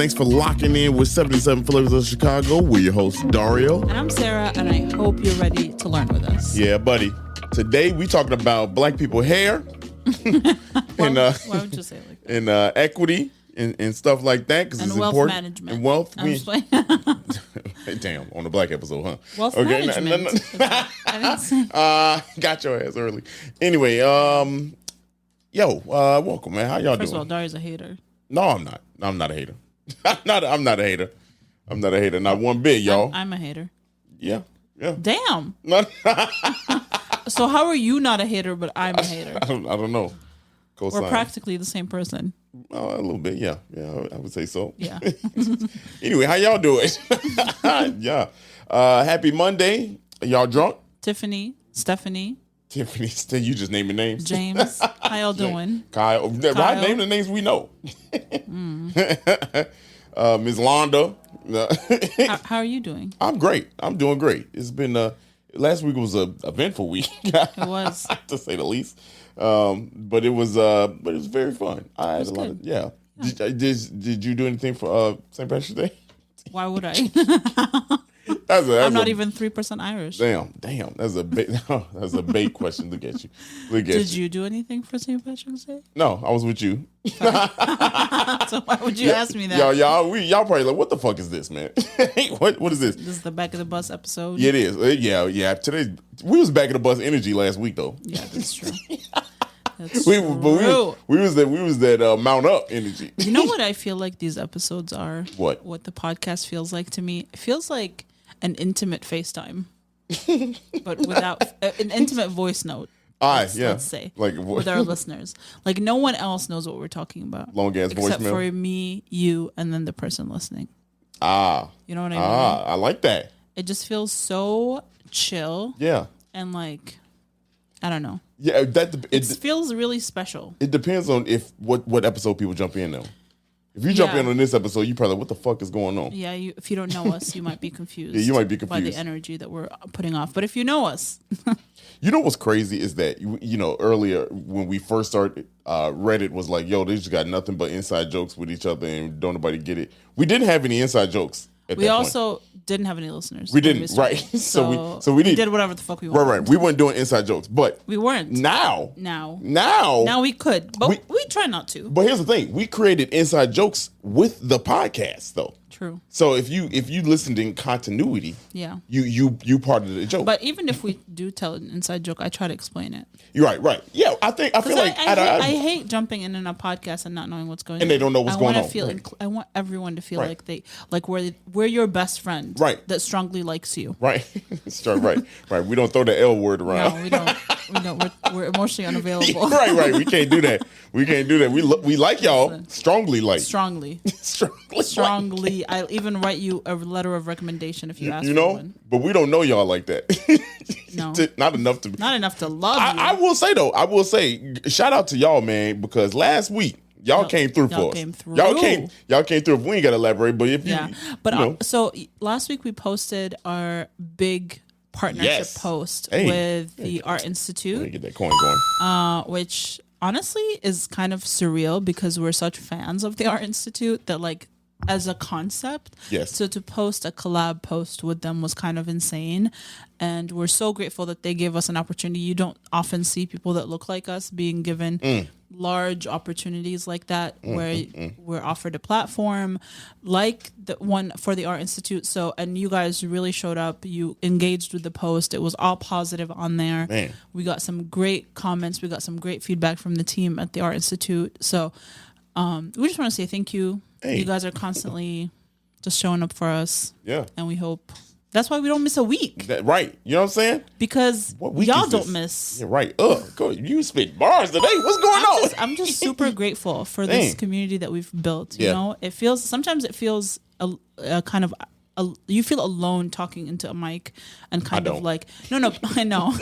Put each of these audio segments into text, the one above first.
Thanks for locking in with 77 Flavors of Chicago. We're your hosts, Dario. And I'm Sarah, and I hope you're ready to learn with us. Yeah, buddy. Today, we talking about black people hair. Why would you say it like that? And equity and stuff like that. Because it's wealth important. Management. And wealth. Damn, on the black episode, huh? Wealth management. I didn't say. Got your ass early. Anyway, welcome, man. How y'all doing? First of all, Dario's a hater. No, I'm not. I'm not a hater. I'm not a hater. I'm not a hater. Not one bit, y'all. I'm a hater. Yeah. Damn. So how are you not a hater, but I'm a hater? I don't know. We're practically the same person. A little bit, yeah. I would say so. Yeah. Anyway, how y'all doing? Yeah. Happy Monday. Y'all drunk? Tiffany, Stephanie. Tiffany, you just naming names. James, how y'all doing? Kyle. Why name the names we know? Ms. Londa. How are you doing? I'm great. I'm doing great. It's been last week was a eventful week. It was, to say the least. But it was very fun. I had a lot of Did you do anything for St. Patrick's Day? Why would I? I'm not even 3% Irish. Damn. That's a bait question. Look at you. Did you do anything for St. Patrick's Day? No, I was with you. So why would you ask me that? Y'all probably like, what the fuck is this, man? What is this? This is the back of the bus episode. Yeah, it is. Yeah. Today we was back of the bus energy last week though. Yeah, that's true. We was that mount up energy. You know what I feel like these episodes are? What the podcast feels like to me? It feels like an intimate FaceTime, but without an intimate voice note. Let's say like with our listeners, like no one else knows what we're talking about. Long ass voicemail, except for me, you, and then the person listening. You know what I mean? I like that. It just feels so chill. Yeah, and like I don't know. Yeah, it feels really special. It depends on what episode people jump in though. If you jump in on this episode, you probably like, what the fuck is going on? Yeah, if you don't know us, you might be confused. You might be confused by the energy that we're putting off. But if you know us, you know what's crazy is that earlier when we first started, Reddit was like, "Yo, they just got nothing but inside jokes with each other, and don't nobody get it." We didn't have any inside jokes. We also didn't have any listeners. We didn't, right? So we did whatever the fuck we wanted. Right. We weren't doing inside jokes, but we weren't. Now we could, but we try not to. But here's the thing: we created inside jokes with the podcast, though. True. So if you listened in continuity, you part of the joke. But even if we do tell an inside joke, I try to explain it. You're right. Yeah, I feel like I hate jumping in a podcast and not knowing what's going on, and they don't know what's going on. I want everyone to feel like we're your best friend, right? That strongly likes you, right? right. We don't throw the L word around. No, we don't. We're emotionally unavailable. right. We can't do that. We like y'all. Strongly. I'll even write you a letter of recommendation if you ask for one. But we don't know y'all like that. No. Not enough to love you. I will say, shout out to y'all, man, because last week y'all came through for us. Y'all came through. We ain't got to elaborate, but if so last week we posted our big partnership post with the Art Institute. Let me get that coin going. Which honestly is kind of surreal because we're such fans of the Art Institute that like as a concept. Yes. So to post a collab post with them was kind of insane. And we're so grateful that they gave us an opportunity. You don't often see people that look like us being given large opportunities like that where we're offered a platform like the one for the Art Institute. So, and you guys really showed up. You engaged with the post. It was all positive on there. Man. We got some great comments. We got some great feedback from the team at the Art Institute. So we just want to say thank you. Hey. You guys are constantly just showing up for us. Yeah. And we hope that's why we don't miss a week. Right. You know what I'm saying? Because y'all don't miss. Yeah, right. You spit bars today. What's going on? I'm just super grateful for this community that we've built. You know, sometimes it feels a kind of you feel alone talking into a mic and kind of like, no, I know.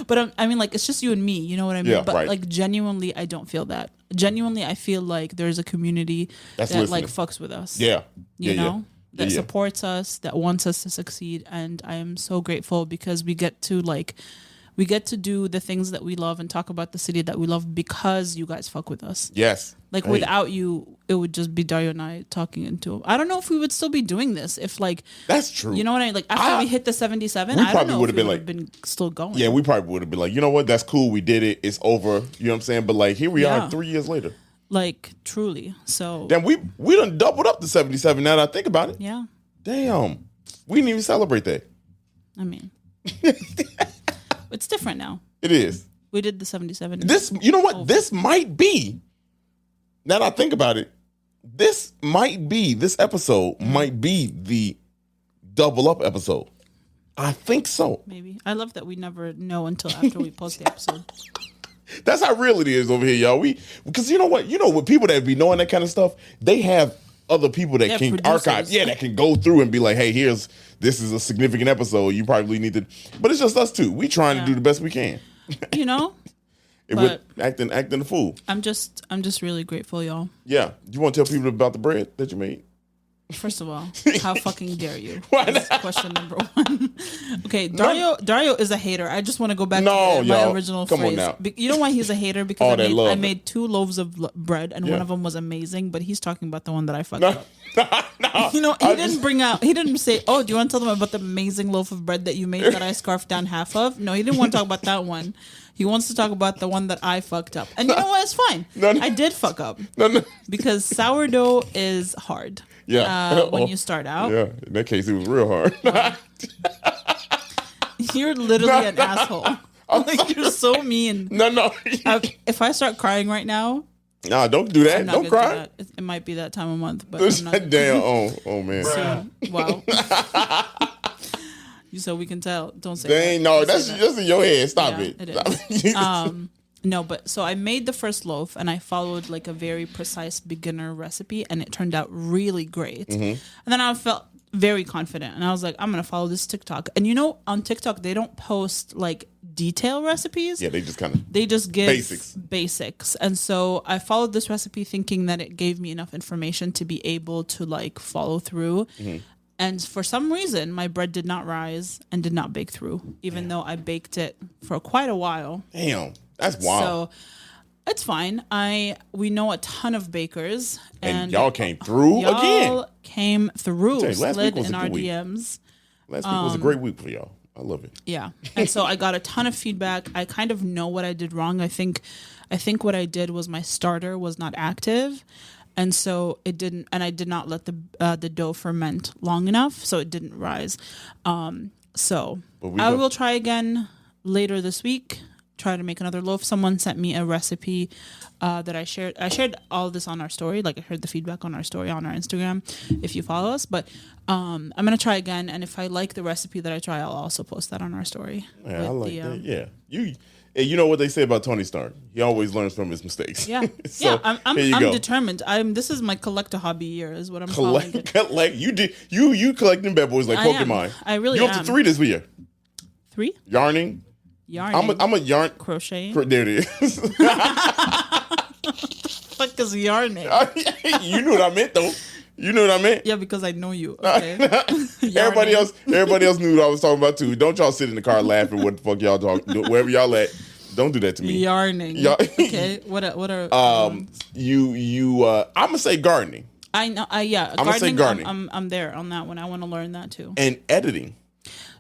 But I mean, like, it's just you and me. You know what I mean? Yeah, but like, genuinely, I don't feel that. Genuinely, I feel like there's a community that like fucks with us. Yeah. You know? That supports us, that wants us to succeed. And I am so grateful because we get to do the things that we love and talk about the city that we love because you guys fuck with us. Yes. Like without you, it would just be Dario and I talking into him. I don't know if we would still be doing this if like that's true. You know what I mean? Like after we hit the 77, we I probably don't know would if have we been would have been still going. Yeah, we probably would have been like, you know what? That's cool. We did it. It's over. You know what I'm saying? But like here we are 3 years later. Like truly. So damn, we done doubled up to 77 now that I think about it. Yeah. Damn. We didn't even celebrate that. I mean, it's different now. It is. We did the 77. This, you know what? Over. This might be, now that I think about it, this episode might be the double up episode. I think so. Maybe. I love that we never know until after we post the episode. That's how real it is over here, y'all. Because you know what? With people that be knowing that kind of stuff, they have other people that can archive. Yeah, that can go through and be like, hey, this is a significant episode. You probably need to. But it's just us two. We trying to do the best we can. With acting a fool. I'm just really grateful, y'all. Yeah. Do you want to tell people about the bread that you made? First of all, how fucking dare you? That's question number one. Okay, Dario is a hater. I just want to go back to my original phrase. On now. You know why he's a hater? Because I made 2 loaves of bread, and one of them was amazing, but he's talking about the one that I fucked up. No. He didn't say, oh, do you want to tell them about the amazing loaf of bread that you made that I scarfed down half of? No, he didn't want to talk about that one. He wants to talk about the one that I fucked up. And you know what? It's fine. I did fuck up. Because sourdough is hard. Yeah. When you start out. Yeah. In that case, it was real hard. You're literally an asshole. Like, you're so mean. No. If I start crying right now. Nah, don't do that. Don't cry. It might be that time of month. But damn. Oh, man. So, wow. So we can tell. Don't say that. No, that's just in your head. Stop it. It is. No, but so I made the first loaf and I followed like a very precise beginner recipe and it turned out really great. Mm-hmm. And then I felt very confident and I was like, I'm going to follow this TikTok. And on TikTok, they don't post like detail recipes. Yeah, they just give basics. And so I followed this recipe thinking that it gave me enough information to be able to like follow through. Mm-hmm. And for some reason, my bread did not rise and did not bake through, even though I baked it for quite a while. Damn, that's wild. So it's fine. We know a ton of bakers. And y'all came through again. Y'all came through. Slid in our DMs. Last week was a great week for y'all. I love it. Yeah. And so I got a ton of feedback. I kind of know what I did wrong. I think what I did was my starter was not active. And so it didn't, and I did not let the dough ferment long enough, so it didn't rise. So I will try again later this week. Try to make another loaf. Someone sent me a recipe that I shared. I shared all of this on our story. Like I heard the feedback on our story on our Instagram. If you follow us, but I'm gonna try again. And if I like the recipe that I try, I'll also post that on our story. Yeah, I like that. Yeah, you know what they say about Tony Stark? He always learns from his mistakes. Yeah, so, yeah. I'm determined. This is my collector hobby year, is what I'm calling it. You collecting bad boys like Pokemon. I really am. You're up to 3 this year. 3? Yarning. I'm a yarn crochet. There it is. Fuck is yarning? You knew what I meant though. You know what I meant? Yeah, because I know you. Okay. everybody else knew what I was talking about too. Don't y'all sit in the car laughing what the fuck y'all talking. Wherever y'all at, don't do that to me. Yarning. Okay. What are I'm gonna say gardening. I know. Yeah. I'm gonna say gardening. I'm there on that one. I want to learn that too. And editing.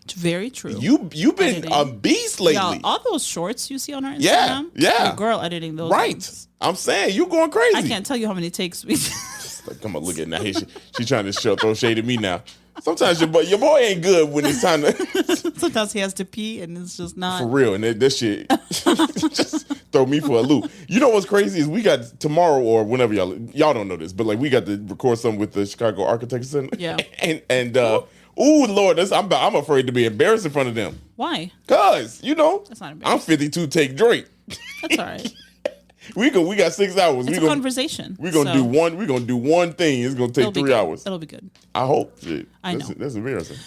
It's very true. You've been a beast lately. Y'all, all those shorts you see on our Instagram. Yeah. Girl editing those. Right. Ones. I'm saying you going crazy. I can't tell you how many takes we. Like, come on, look at now. She trying to throw shade at me now. Sometimes your boy ain't good when it's time to. Sometimes he has to pee and it's just not. For real. And that shit just throw me for a loop. You know what's crazy is we got tomorrow or whenever y'all don't know this, but like we got to record something with the Chicago Architecture Center. Yeah. And ooh, Lord, I'm afraid to be embarrassed in front of them. Why? Because, That's not embarrassing. I'm 52 take Drake. That's all right. We got 6 hours. It's a conversation. We're gonna do one. We're gonna do one thing. It's gonna take 3 hours. It'll be good. I hope. Shit. I know. That's embarrassing.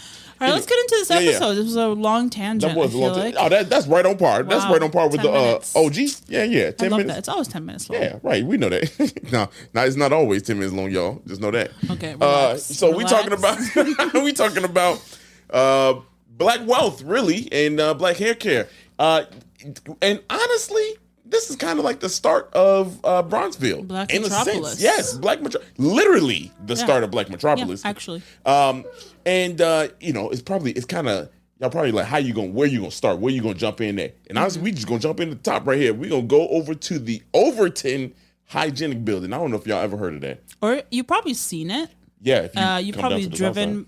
All right, let's get into this episode. Yeah. This was a long tangent. That was a long tangent. Oh, that's right on par. Wow. That's right on par with the OG. Yeah. 10 minutes. That. It's always 10 minutes long. Yeah, right. We know that. No, it's not always 10 minutes long, y'all. Just know that. Okay. Relax. So we talking about black wealth, really, and black hair care. And honestly, this is kind of like the start of Bronzeville. Black in Metropolis. A sense. Yes, Black Metropolis. Literally the start of Black Metropolis. Yeah, actually. It's kind of, y'all probably like, where you gonna start? Where you gonna jump in at? And honestly, we just gonna jump in the top right here. We gonna go over to the Overton Hygienic Building. I don't know if y'all ever heard of that. Or you probably seen it. Yeah. If you've probably driven.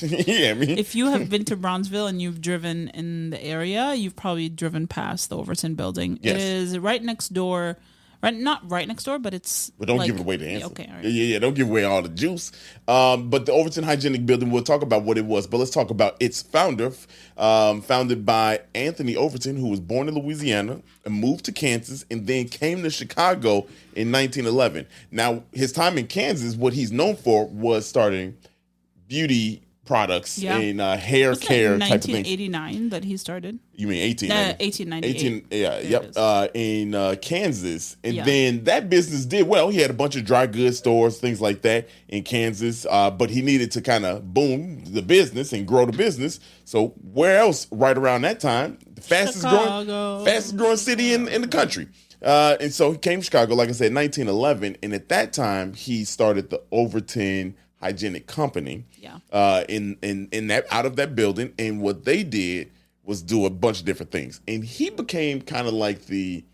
Yeah, I mean, if you have been to Bronzeville and you've driven in the area, you've probably driven past the Overton building. Yes. It is right next door. Not right next door, but it's. But don't give it away the answer. Okay, all right. Yeah. Don't give away all the juice. But the Overton Hygienic Building, we'll talk about what it was. But let's talk about its founder, founded by Anthony Overton, who was born in Louisiana and moved to Kansas, and then came to Chicago in 1911. Now, his time in Kansas, what he's known for was starting beauty products and hair care type of things. 1989 that he started. You mean 1898? In Kansas. And then that business did well. He had a bunch of dry goods stores, things like that in Kansas. But he needed to kind of boom the business and grow the business. So where else right around that time? The fastest growing city in the country. And so he came to Chicago, like I said, 1911. And at that time, he started the Overton Hygienic Company in that out of that building. And what they did was do a bunch of different things. And he became kind of like the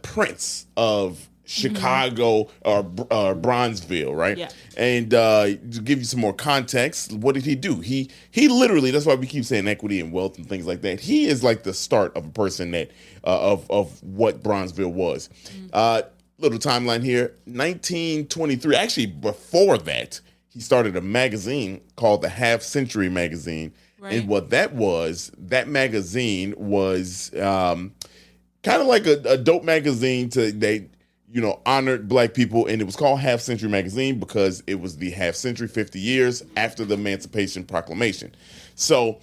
prince of Chicago or Bronzeville, right? Yeah. And to give you some more context, what did he do? He literally, that's why we keep saying equity and wealth and things like that. He is like the start of a person that of what Bronzeville was. Little timeline here, 1923. Actually, before that, he started a magazine called the Half Century Magazine. Right. And what that magazine was kind of like a dope magazine honored black people. And it was called Half Century Magazine because it was the half century, 50 years after the Emancipation Proclamation. So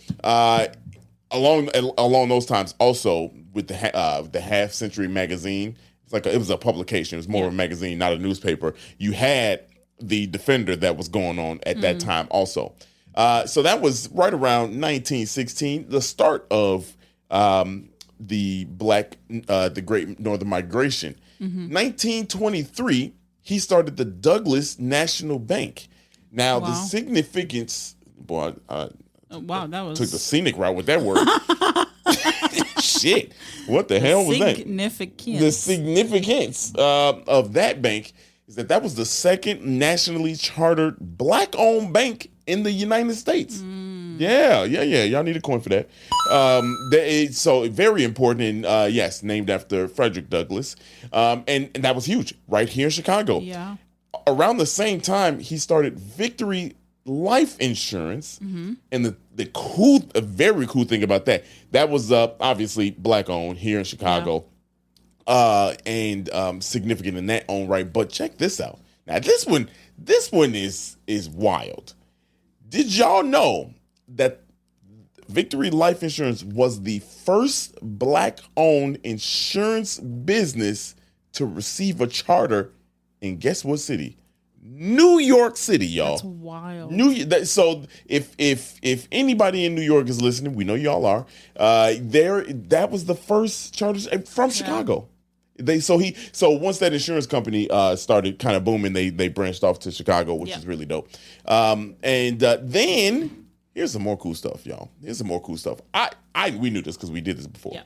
along those times, also with the Half Century Magazine, it was a publication. It was more of a magazine, not a newspaper. You had the Defender that was going on at that time also. So that was right around 1916, the start of the Great Northern Migration. 1923, he started the Douglas National Bank. Now, the significance, that was... Took the scenic route with that word. Shit. What the hell was that? The significance of that bank is that was the second nationally chartered black-owned bank in the United States. Yeah. Y'all need a coin for that. So very important, and yes, named after Frederick Douglass. And that was huge, right here in Chicago. Yeah. Around the same time, he started Victory Life Insurance, and a very cool thing about that was obviously black-owned here in Chicago. Yeah. And significant in that own right. But check this out. Now this one is wild. Did y'all know that Victory Life Insurance was the first black-owned insurance business to receive a charter in guess what city? New York City, y'all. That's wild. So if anybody in New York is listening, we know y'all are. That was the first charter from Chicago. So once that insurance company started kind of booming, they branched off to Chicago, which is really dope. Then here's some more cool stuff, y'all. Here's some more cool stuff. We knew this because we did this before. Yeah.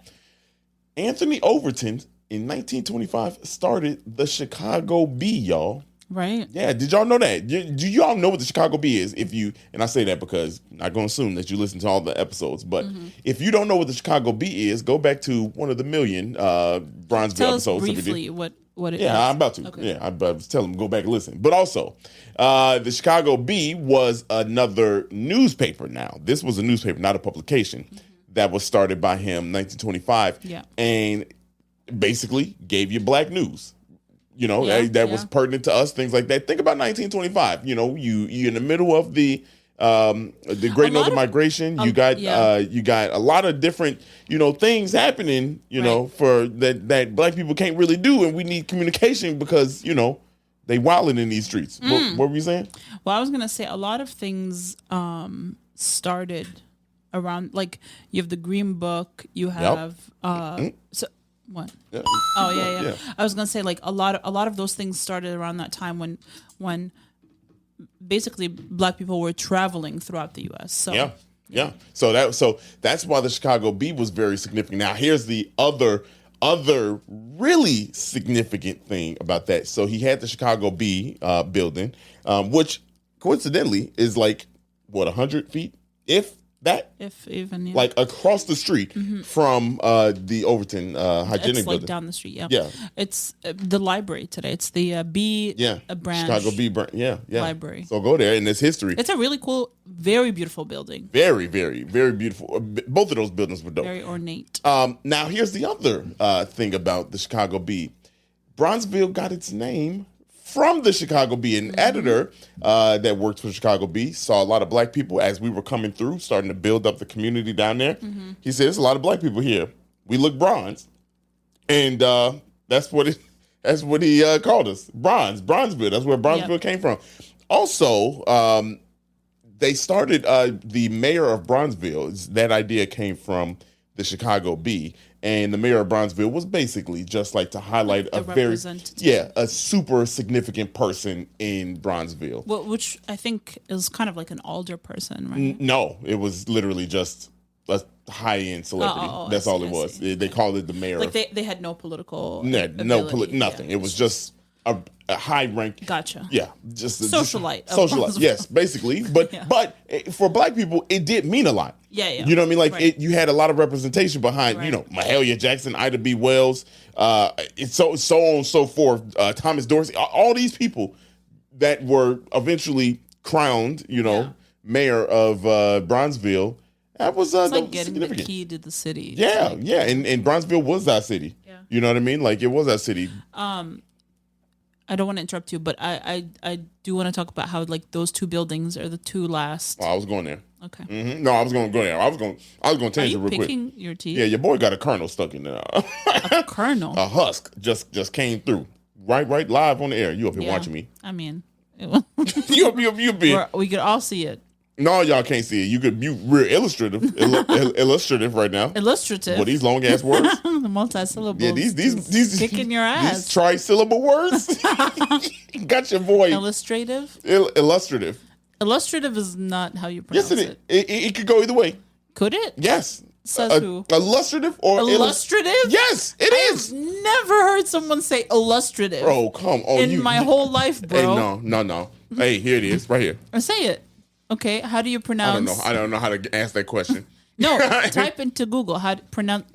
Anthony Overton in 1925 started the Chicago Bee, y'all. Right. Yeah. Did y'all know that? Do y'all know what the Chicago Bee is? And I say that because I'm not going to assume that you listen to all the episodes, but if you don't know what the Chicago Bee is, go back to one of the million Bronzeville episodes. Briefly what it is. Yeah, I'm about to. Okay. Yeah, I was telling them go back and listen. But also, the Chicago Bee was another newspaper. Now, this was a newspaper, not a publication, that was started by him in 1925, and basically gave you black news. That was pertinent to us, things like that. Think about 1925. You in the middle of the Great Northern Migration. You got a lot of different things happening. For that black people can't really do, and we need communication because they wilding in these streets. What were you saying? Well, I was gonna say a lot of things started around, like you have the Green Book. You have What? Yeah. Oh yeah. I was gonna say like a lot of those things started around that time when basically Black people were traveling throughout the U.S. So yeah. So that's why the Chicago Bee was very significant. Now here's the other really significant thing about that. So he had the Chicago Bee building, which coincidentally is like what 100 feet, if that, if even like across the street from the Overton hygienic it's like building. down the street. Yeah. It's the library today. It's the Bee branch. Chicago Bee branch. Yeah. Library. So go there, and there's history. It's a really cool, very beautiful building. Very, very, very beautiful. Both of those buildings were dope. Very ornate. Now here's the other thing about the Chicago Bee. Bronzeville got its name from the Chicago Bee. An editor that worked for Chicago Bee saw a lot of Black people as we were coming through, starting to build up the community down there. He said, "There's a lot of Black people here. We look bronze," and that's what he called us. Bronzeville. That's where Bronzeville came from. Also, they started the mayor of Bronzeville. That idea came from the Chicago Bee. And the mayor of Bronzeville was basically just like to highlight a super significant person in Bronzeville. Well, which I think is kind of like an alder person, right? No, it was literally just a high-end celebrity. That's all it was. They called it the mayor. Like they had no political nothing. It was just a high rank. Gotcha. Yeah, just socialite. Socialite, yes, basically. But for Black people, it did mean a lot. Yeah. You know what I mean? Like you had a lot of representation behind, Mahalia Jackson, Ida B. Wells, it's so on and so forth. Thomas Dorsey, all these people that were eventually crowned, mayor of Bronzeville. That was it's like getting the key to the city. Yeah, and Bronzeville was our city. Yeah. You know what I mean? Like it was our city. I don't want to interrupt you, but I do want to talk about how like those two buildings are the two last. Oh, I was going there. Okay. Mm-hmm. No, I was going to go there. I was going to change it real quick. Picking your teeth? Yeah, your boy got a kernel stuck in there. A kernel? A husk just came through. Right, live on the air. You up here watching me? I mean, you been. We could all see it. No, y'all can't see it. You real illustrative, illustrative right now. Illustrative. Well, these long ass words. The multi-syllables. Yeah, these kicking your ass. These tri-syllable words. Got your boy. Illustrative. Illustrative. Illustrative is not how you pronounce it. It could go either way. Could it? Yes. Says who? Illustrative or illustrative? Yes, it is. Never heard someone say illustrative. Bro, come on. In my whole life, bro. Hey, no. Hey, here it is, right here. Or say it. Okay, how do you pronounce? I don't know how to answer that question. No, type into Google how to pronounce.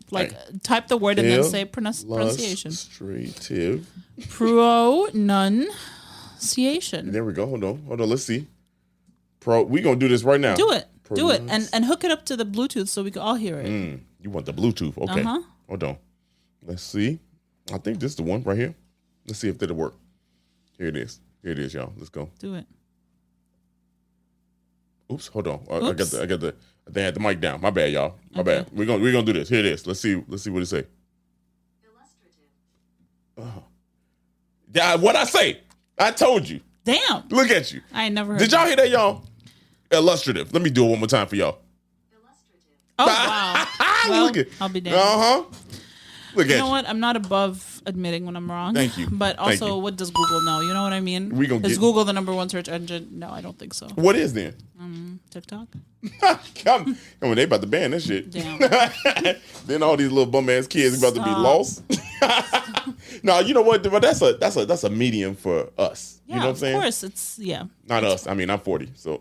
Type the word and then say pronunciation. Illustrative. Pronunciation. There we go. Hold on. Let's see. We gonna do this right now. Do it. And hook it up to the Bluetooth so we can all hear it. You want the Bluetooth? Okay. Hold on. Let's see. I think this is the one right here. Let's see if that'll work. Here it is, y'all. Let's go. Do it. Oops. Hold on. I got the. They had the mic down. My bad, y'all. My bad. We're gonna do this. Here it is. Let's see what it say. Illustrative. Yeah. What I say? I told you. Damn. Look at you. I ain't never heard. Did y'all hear that, y'all? Illustrative. Let me do it one more time for y'all. Illustrative. Oh wow. Well, I'll be damned. Look at you. You know what? I'm not above admitting when I'm wrong. Thank you. But also, what does Google know? You know what I mean? Is Google the number one search engine? No, I don't think so. What is then? TikTok. Come on, they about to ban that shit. Damn. Then all these little bum ass kids about to be lost. No, you know what? But that's a medium for us. Yeah, you know what I'm saying? Of course, it's Not us. I mean, I'm 40, so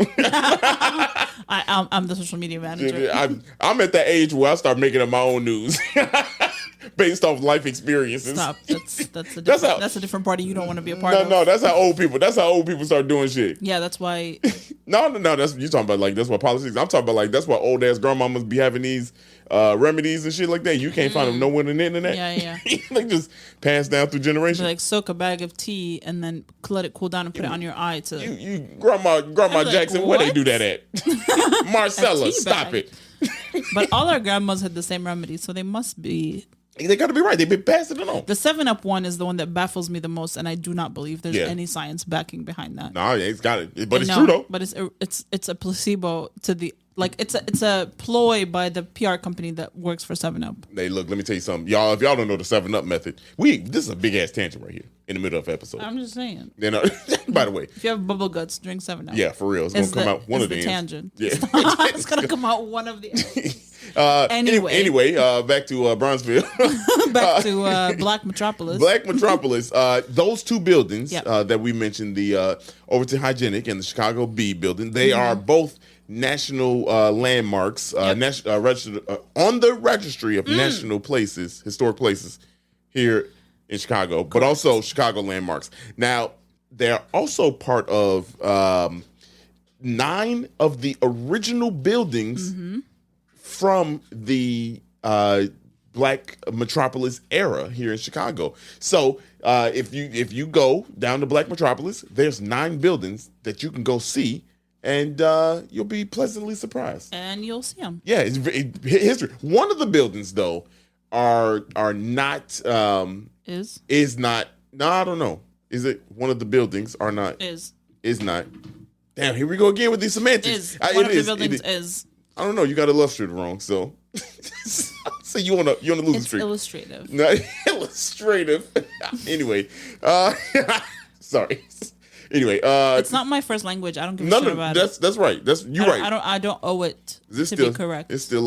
I'm the social media manager. I'm at that age where I start making up my own news. Based off life experiences. Stop. That's a different party you don't want to be a part of. No, that's how old people start doing shit. Yeah, that's why. No, that's you talking about like that's what politics. I'm talking about like that's why old ass grandmamas be having these remedies and shit like that. You can't find them nowhere on the internet. Yeah. Like just passed down through generations. Like soak a bag of tea and then let it cool down and put it on your eye to. You grandma Jackson, like, where they do that at? Marcella, stop it. But all our grandmas had the same remedy, so they must be. They got to be right. They've been passing it on. The 7-Up one is the one that baffles me the most, and I do not believe there's any science backing behind that. No, it's got it, but it's true though. But it's a placebo to the Like it's a ploy by the PR company that works for 7-Up. Hey, look, let me tell you something, y'all. If y'all don't know the 7-Up method, this is a big ass tangent right here in the middle of the episode. I'm just saying. You know, by the way, if you have bubble guts, drink 7-Up. Yeah, for real, it's gonna come out one of the tangent. Yeah, it's gonna come out one of the. Anyway, back to Bronzeville. Back to Black Metropolis. Black Metropolis. Those two buildings Yep. that we mentioned, the Overton Hygienic and the Chicago B building, they are both national landmarks, registered on the registry of national places, historic places here in Chicago, but also Chicago landmarks. Now, they're also part of 9 of the original buildings from the Black Metropolis era here in Chicago. So if you go down to Black Metropolis, there's 9 buildings that you can go see, and you'll be pleasantly surprised. And you'll see them. Yeah, it's history. One of the buildings though are not is not. No, I don't know. Is it one of the buildings are not is not? Damn, here we go again with these semantics. One of the buildings is. I don't know. You got illustrated wrong, so so you on a losing streak. Illustrative. No, illustrative. Anyway, sorry. Anyway, it's not my first language. I don't give a shit about it. That's right. You're right. I don't owe it to be correct. It's still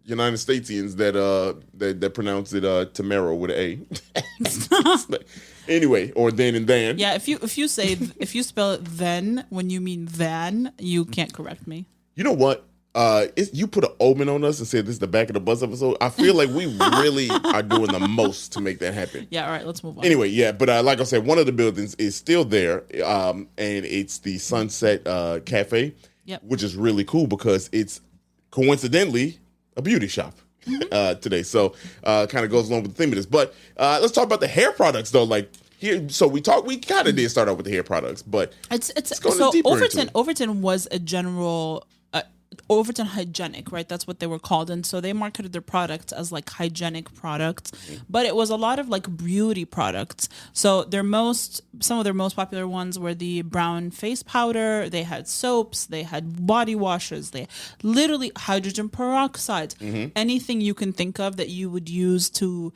United Statesians that pronounce it Tamara with an A. Anyway, or then and then. Yeah, if you spell it then when you mean than, you can't correct me. You know what? You put an omen on us and said this is the Back of the Bus episode. I feel like we really are doing the most to make that happen. Yeah, all right, let's move on. Anyway, yeah, but like I said, one of the buildings is still there, and it's the Sunset Cafe, which is really cool because it's coincidentally a beauty shop today. So kind of goes along with the theme of this. But let's talk about the hair products though. Like here, so we kind of did start out with the hair products, but it's so Overton was a general. Overton Hygienic, right? That's what they were called. And so they marketed their products as like hygienic products, but it was a lot of like beauty products. So some of their most popular ones were the brown face powder. They had soaps, they had body washes, they literally hydrogen peroxide, anything you can think of that you would use to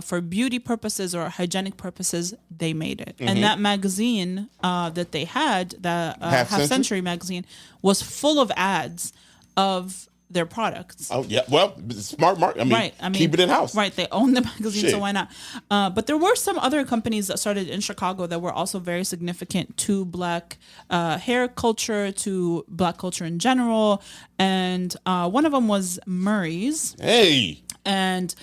for beauty purposes or hygienic purposes, they made it. And that magazine that they had, the Half Century magazine, was full of ads of their products. Oh yeah, well, smart mark. I mean, keep it in house. Right, they own the magazine, so why not? But there were some other companies that started in Chicago that were also very significant to Black hair culture, to Black culture in general, and one of them was Murray's. Hey. And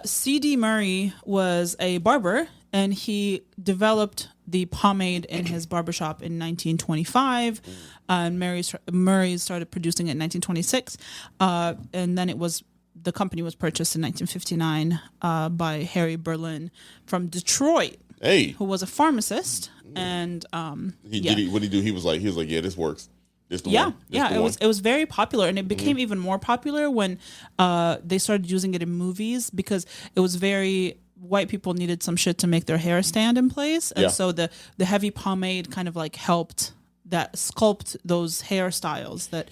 C.D. Murray was a barber, and he developed the pomade in his barbershop in 1925. And Murray started producing it in 1926. And then the company was purchased in 1959 by Harry Berlin from Detroit, who was a pharmacist. And what did he do? He was like, yeah, this works. It was very popular, and it became even more popular when they started using it in movies because it was very white people needed some shit to make their hair stand in place, and so the heavy pomade kind of like helped that sculpt those hairstyles that.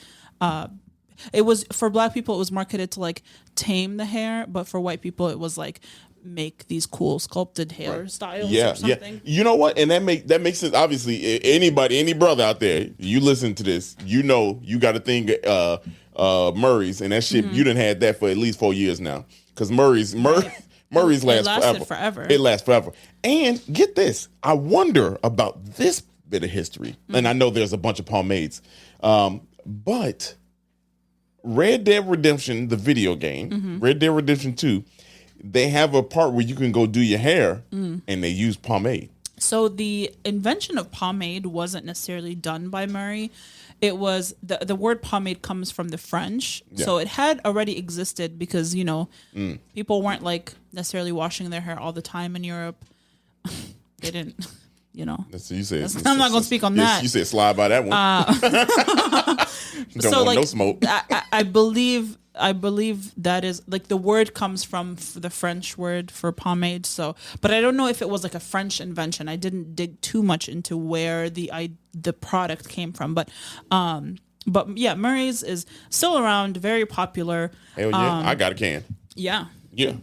It was for Black people. It was marketed to like tame the hair, but for white people, it was like make these cool sculpted hairstyles or something. You know what? And that makes sense. Obviously, any brother out there, you listen to this, you know you got a thing Murray's, and that shit you done had that for at least 4 years now. Because Murray's lasts forever. It lasts forever. And get this, I wonder about this bit of history. And I know there's a bunch of pomades. But Red Dead Redemption, the video game, Red Dead Redemption 2, they have a part where you can go do your hair and they use pomade. So the invention of pomade wasn't necessarily done by Murray. It was the word pomade comes from the French. Yeah. So it had already existed because, people weren't like necessarily washing their hair all the time in Europe. They didn't, So you said, I'm not going to speak on that. You said slide by that one. Don't want no smoke. I believe that is like the word comes from the French word for pomade. So, but I don't know if it was like a French invention. I didn't dig too much into where the product came from. But But yeah, Murray's is still around, very popular. Hell yeah, I got a can. Yeah. Yeah.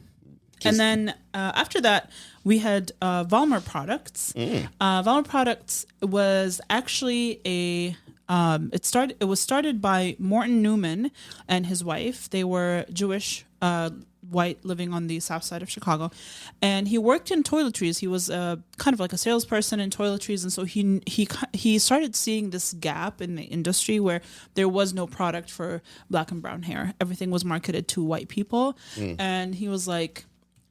And then after that, we had Valmer Products. Valmer Products was actually it was started by Morton Newman and his wife. They were Jewish, white, living on the south side of Chicago, and he worked in toiletries. He was kind of like a salesperson in toiletries, and so he started seeing this gap in the industry where there was no product for black and brown hair. Everything was marketed to white people, and he was like,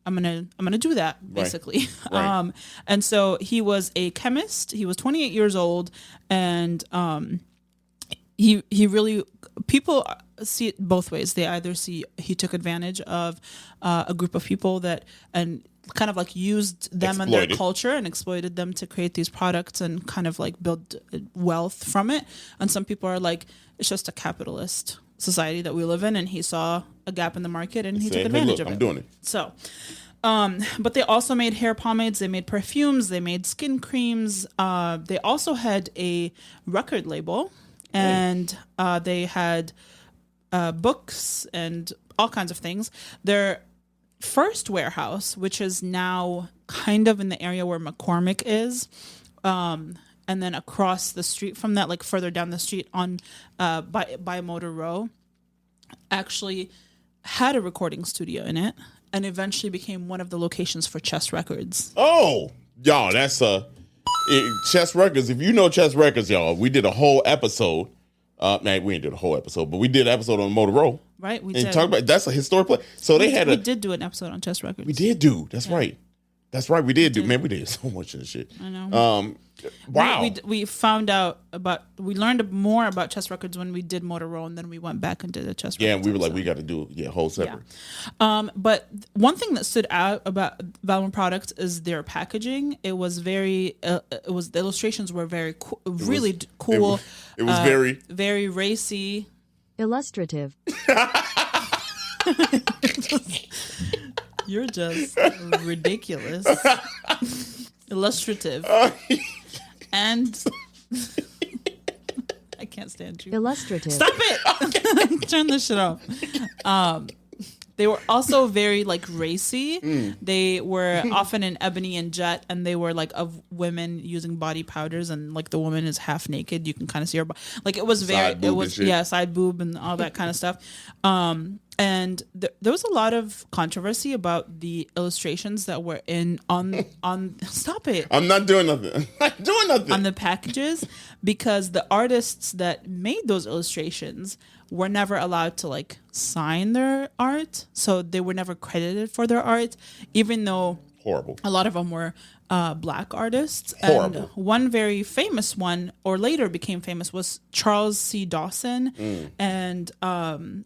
I'm gonna do that, basically. Right. And so he was a chemist. He was 28 years old, and he really, people see it both ways. They either see he took advantage of a group of people and kind of like used them and their culture and exploited them to create these products and kind of like build wealth from it. And some people are like, it's just a capitalist society that we live in, and he saw a gap in the market and he took advantage of it. I'm doing it. So, but they also made hair pomades, they made perfumes, they made skin creams. They also had a record label, and they had books and all kinds of things. Their first warehouse, which is now kind of in the area where McCormick is, and then across the street from that, like further down the street on by Motor Row, actually had a recording studio in it, and eventually became one of the locations for Chess Records. Oh, y'all, that's Chess Records. If you know Chess Records, y'all, we did a whole episode. Man, we didn't do the whole episode, but we did an episode on Motor Row. Right, we and did. Talk about that's a historic place. So we did do an episode on Chess Records. We did do. That's right. That's right. We did do. Man, we did so much of this shit. I know. Wow. We found out we learned more about Chess Records when we did Motor Row, and then we went back and did the Chess Records. Yeah, and we were episode. like, we got to do a whole separate. Yeah. But one thing that stood out about Valmer Products is their packaging. It was very. The illustrations were very cool, really cool. It was very racy, illustrative. You're just ridiculous. Illustrative. And I can't stand you. Illustrative. Stop it. Turn this shit off. They were also very like racy. They were often in ebony and jet, and they were like of women using body powders, and like the woman is half naked. You can kind of see her like it was very side boob and all that kind of stuff. And there was a lot of controversy about the illustrations that were on stop it. I'm not doing nothing. I'm not doing nothing. On the packages, because the artists that made those illustrations were never allowed to like sign their art. So they were never credited for their art, even though horrible. A lot of them were black artists. Horrible. And one very famous one, or later became famous, was Charles C. Dawson. And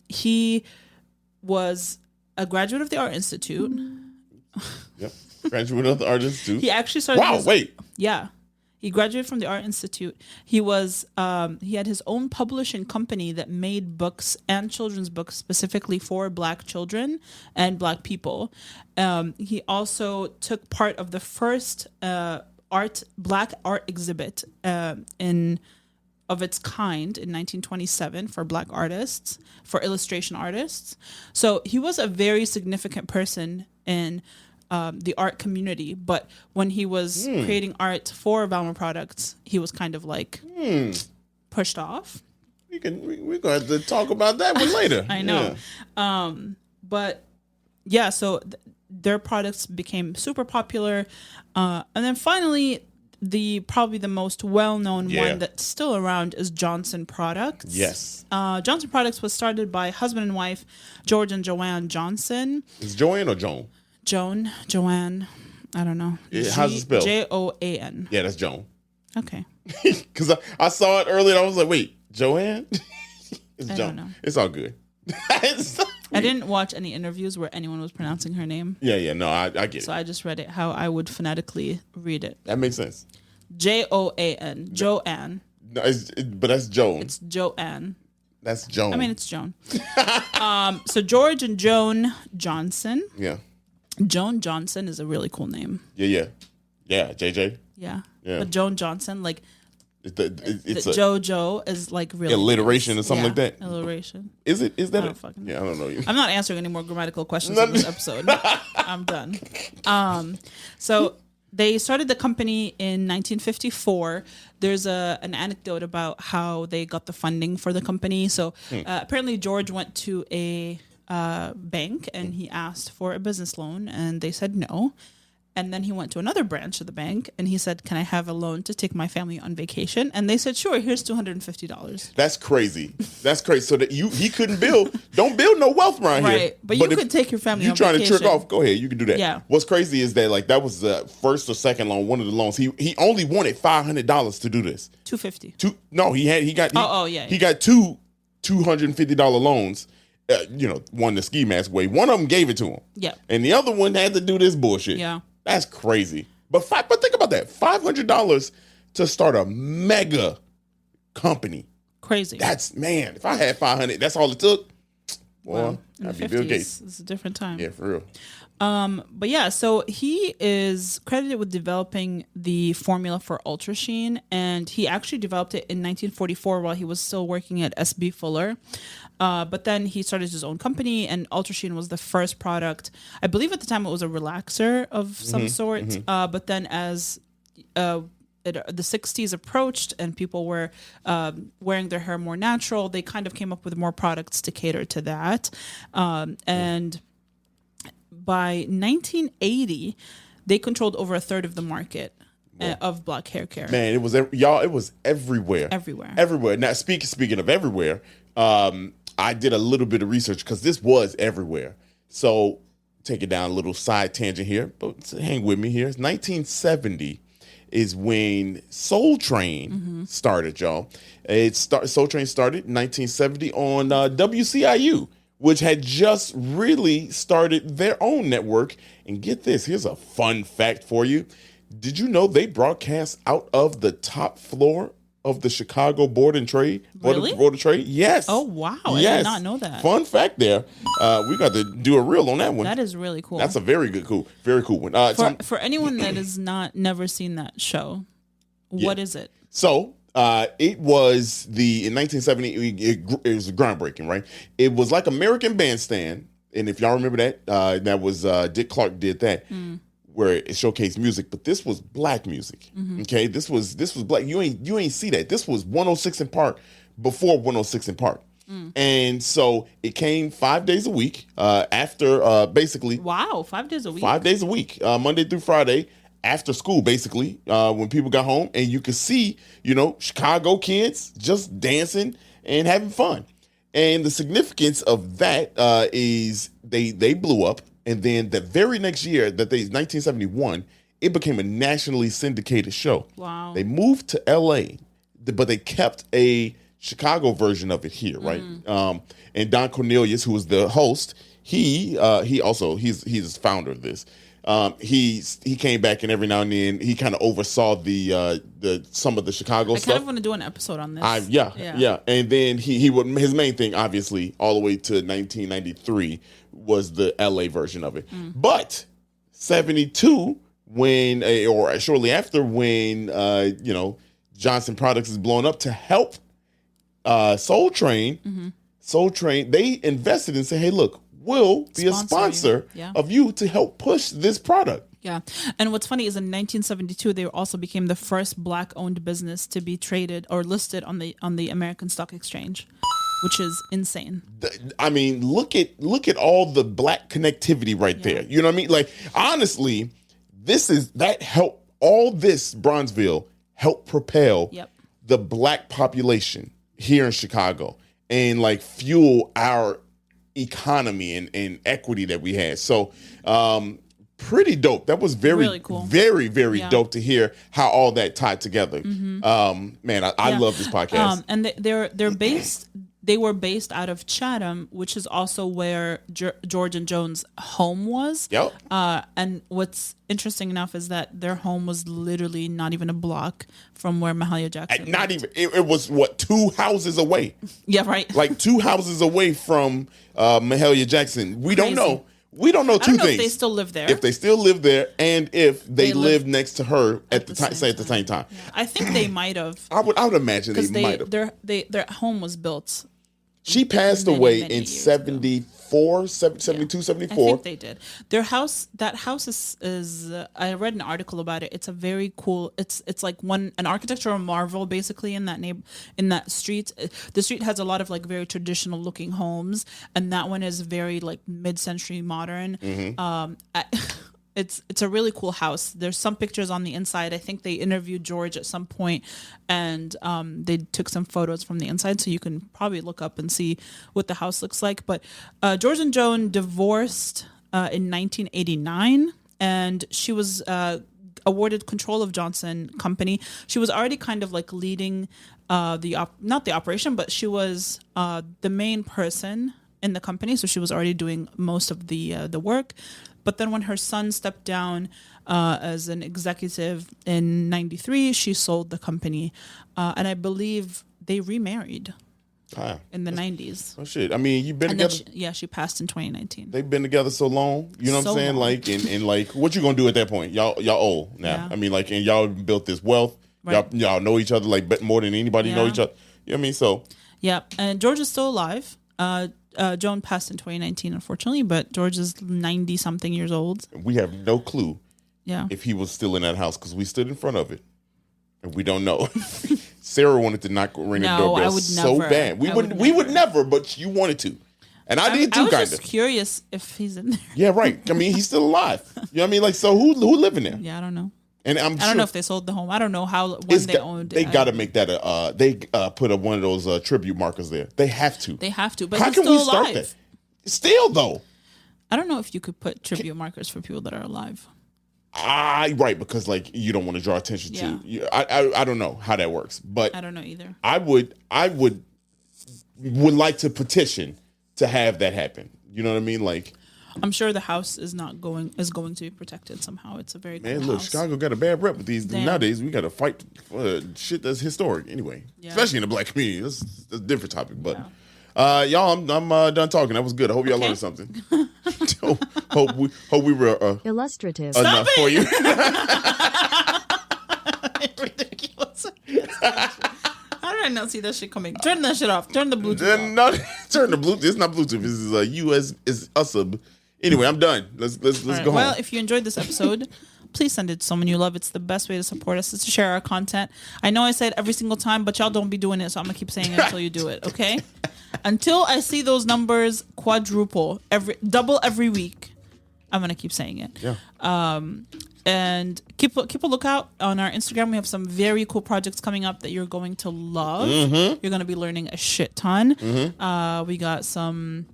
he was a graduate of the Art Institute. Yep. Graduate of the Art Institute. He actually started. Yeah. He graduated from the Art Institute. He was he had his own publishing company that made books and children's books specifically for Black children and Black people. He also took part of the first Black art exhibit of its kind in 1927 for Black artists, for illustration artists. So he was a very significant person in the art community, but when he was creating art for Valmer Products, he was kind of like pushed off. We're going to have to talk about that one later. I know. Yeah. But yeah, so their products became super popular. And then finally, probably the most well-known one that's still around is Johnson Products. Yes. Johnson Products was started by husband and wife, George and Joanne Johnson. Is Joanne or Joan? Joanne, I don't know. How's it spelled? Joan. Yeah, that's Joan. Okay. Because I saw it earlier and I was like, wait, Joanne? It's I Joan. don't know. It's all good. I didn't watch any interviews where anyone was pronouncing her name. Yeah, no, I get it. So I just read it how I would phonetically read it. That makes sense. Joan. Joanne. No, but that's Joan. It's Joanne. That's Joan. I mean, it's Joan. So George and Joan Johnson. Yeah. Joan Johnson is a really cool name. Yeah, JJ. Yeah. But Joan Johnson, like, It's JoJo is like really alliteration or something like that. Alliteration. Is it? Is that? I don't know. Yeah, I don't know. I'm not answering any more grammatical questions in this episode. I'm done. So they started the company in 1954. There's an anecdote about how they got the funding for the company. So apparently George went to a bank and he asked for a business loan, and they said no. And then he went to another branch of the bank and he said, "Can I have a loan to take my family on vacation?" And they said, "Sure, here's $250. That's crazy. That's crazy. So that he couldn't build. Don't build no wealth around here. Right. But you could take your family on vacation. You trying to trick off? Go ahead. You can do that. Yeah. What's crazy is that like that was the first or second loan, one of the loans. He only wanted $500 to do this. $250. He got two $250 loans. One the ski mask way. One of them gave it to him. Yeah. And the other one had to do this bullshit. Yeah. That's crazy. But think about that. $500 to start a mega company. Crazy. If I had 500, that's all it took. Well, I'd be Bill Gates. It's a different time. Yeah, for real. But yeah, so he is credited with developing the formula for Ultra Sheen, and he actually developed it in 1944 while he was still working at SB Fuller. But then he started his own company, and Ultra Sheen was the first product. I believe at the time it was a relaxer of some sort. But then as the 60s approached and people were wearing their hair more natural, they kind of came up with more products to cater to that. And by 1980, they controlled over a third of the market of black hair care. Man, it was everywhere. Everywhere. Now, speaking of everywhere, I did a little bit of research because this was everywhere. So take it down a little side tangent here, but hang with me here. 1970 is when Soul Train started, y'all. Soul Train started in 1970 on WCIU, which had just really started their own network. And get this, here's a fun fact for you. Did you know they broadcast out of the top floor of the Chicago Board of Trade? Really? Board of Trade? Yes. Oh, wow. I did not know that. Fun fact there. We got to do a reel on that one. That is really cool. That's a very cool one. For anyone that has never seen that show, what is it? So it was in 1970, it was groundbreaking, right? It was like American Bandstand. And if y'all remember that, that was Dick Clark did that. Where it showcased music, but this was black music. Okay, this was black. You ain't see that. This was 106 in Park before 106 in Park, and so it came 5 days a week after basically. Wow, 5 days a week. 5 days a week, Monday through Friday after school, basically when people got home, and you could see Chicago kids just dancing and having fun. And the significance of that is they blew up. And then the very next year, 1971, it became a nationally syndicated show. Wow. They moved to L.A., but they kept a Chicago version of it here, right? And Don Cornelius, who was the host, he's the founder of this. He came back, and every now and then he kind of oversaw the some of the Chicago stuff. I kind of want to do an episode on this. Yeah. And then he would, his main thing, obviously, all the way to 1993 was the LA version of it. But 72, or shortly after, when Johnson Products is blown up to help Soul Train, they invested and said, "Hey, look, we'll be a sponsor of you to help push this product." Yeah. And what's funny is in 1972, they also became the first black-owned business to be traded or listed on the American Stock Exchange, which is insane. I mean, look at all the black connectivity right there. You know what I mean? Like, honestly, that helped all this Bronzeville help propel the black population here in Chicago and like fuel our economy and equity that we had. So, pretty dope. That was really cool. Very, very dope to hear how all that tied together. Man, I love this podcast. And they were based out of Chatham, which is also where George and Joan's home was. Yep. And what's interesting enough is that their home was literally not even a block from where Mahalia Jackson Not even. It was, 2 houses away? Yeah, right. Like 2 houses away from Mahalia Jackson. We don't know. We don't know two things. If they still live there. If they still live there, and if they live next to her at the same time. Yeah. I think they might have. I would imagine they might have. Their home was built. She passed away in 72, 74. I think they did. That house is I read an article about it. It's a very cool, it's like an architectural marvel basically in that street. The street has a lot of like very traditional looking homes, and that one is very like mid-century modern. It's a really cool house. There's some pictures on the inside. I think they interviewed George at some point, and they took some photos from the inside, so you can probably look up and see what the house looks like. But George and Joan divorced in 1989, and she was awarded control of Johnson Company. She was already kind of like leading not the operation, but she was the main person in the company, so she was already doing most of the work. But then when her son stepped down as an executive in 93, she sold the company. And I believe they remarried in the 90s. Oh, shit. I mean, you've been together? She passed in 2019. They've been together so long. You know what I'm saying? Long. Like, and like, what you going to do at that point? Y'all old now. Yeah. I mean, like, and y'all built this wealth. Right. Y'all know each other, like, more than anybody know each other. You know what I mean? So. Yeah. And George is still alive. Joan passed in 2019, unfortunately, but George is 90-something years old. We have no clue if he was still in that house because we stood in front of it, and we don't know. Sarah wanted to ring the doorbell so bad. We would never, but you wanted to. And I did too, kind of. I was just curious if he's in there. Yeah, right. I mean, he's still alive. You know what I mean? Like, so who living there? Yeah, I don't know. And I don't know if they sold the home. I don't know when they owned it. They got to make that they put up one of those tribute markers there. They have to. But how can we start that? Still though, I don't know if you could put tribute markers for people that are alive. Right, because like you don't want to draw attention to. I don't know how that works, but I don't know either. I would like to petition to have that happen. You know what I mean? Like. I'm sure the house is going to be protected somehow. It's a very cool house. Chicago got a bad rep with these. Damn. Nowadays, we got to fight for shit that's historic anyway, especially in the black community. That's a different topic. But y'all, I'm done talking. That was good. I hope y'all learned something. hope we were illustrative enough for you. Ridiculous. How did I not see that shit coming? Turn that shit off. Turn the Bluetooth off. Turn the Bluetooth. It's not Bluetooth. This is US. It's USB. Anyway, I'm done. Let's go home. Well, if you enjoyed this episode, please send it to someone you love. It's the best way to support us is to share our content. I know I say it every single time, but y'all don't be doing it, so I'm going to keep saying it until you do it, okay? Until I see those numbers double every week, I'm going to keep saying it. Yeah. And keep a lookout on our Instagram. We have some very cool projects coming up that you're going to love. Mm-hmm. You're going to be learning a shit ton. Mm-hmm. We got some,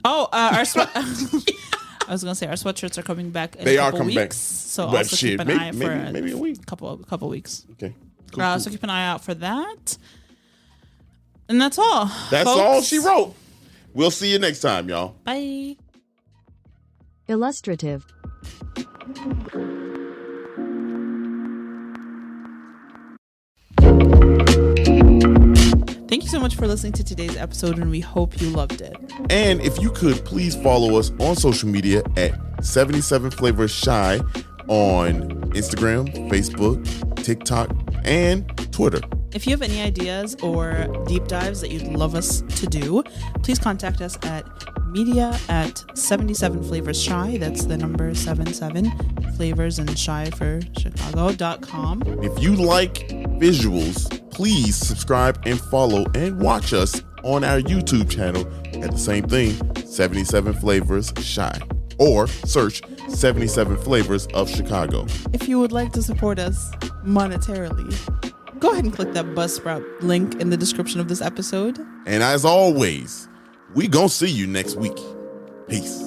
Oh, our I was gonna say our sweatshirts are coming back. In a couple weeks, so also keep an eye for maybe a week, couple weeks. Okay. Cool. So keep an eye out for that. And that's all. That's folks. All she wrote. We'll see you next time, y'all. Bye. Illustrative. Thank you so much for listening to today's episode, and we hope you loved it. And if you could, please follow us on social media at 77 Flavors Shy on Instagram, Facebook, TikTok, and Twitter. If you have any ideas or deep dives that you'd love us to do, please contact us at media@77flavorsshy. That's the number 77 flavors and shy for Chicago.com. If you like visuals, please subscribe and follow and watch us on our YouTube channel at the same thing, 77 Flavors Shy, or search 77 Flavors of Chicago. If you would like to support us monetarily, go ahead and click that Buzzsprout link in the description of this episode. And as always, we gonna see you next week. Peace.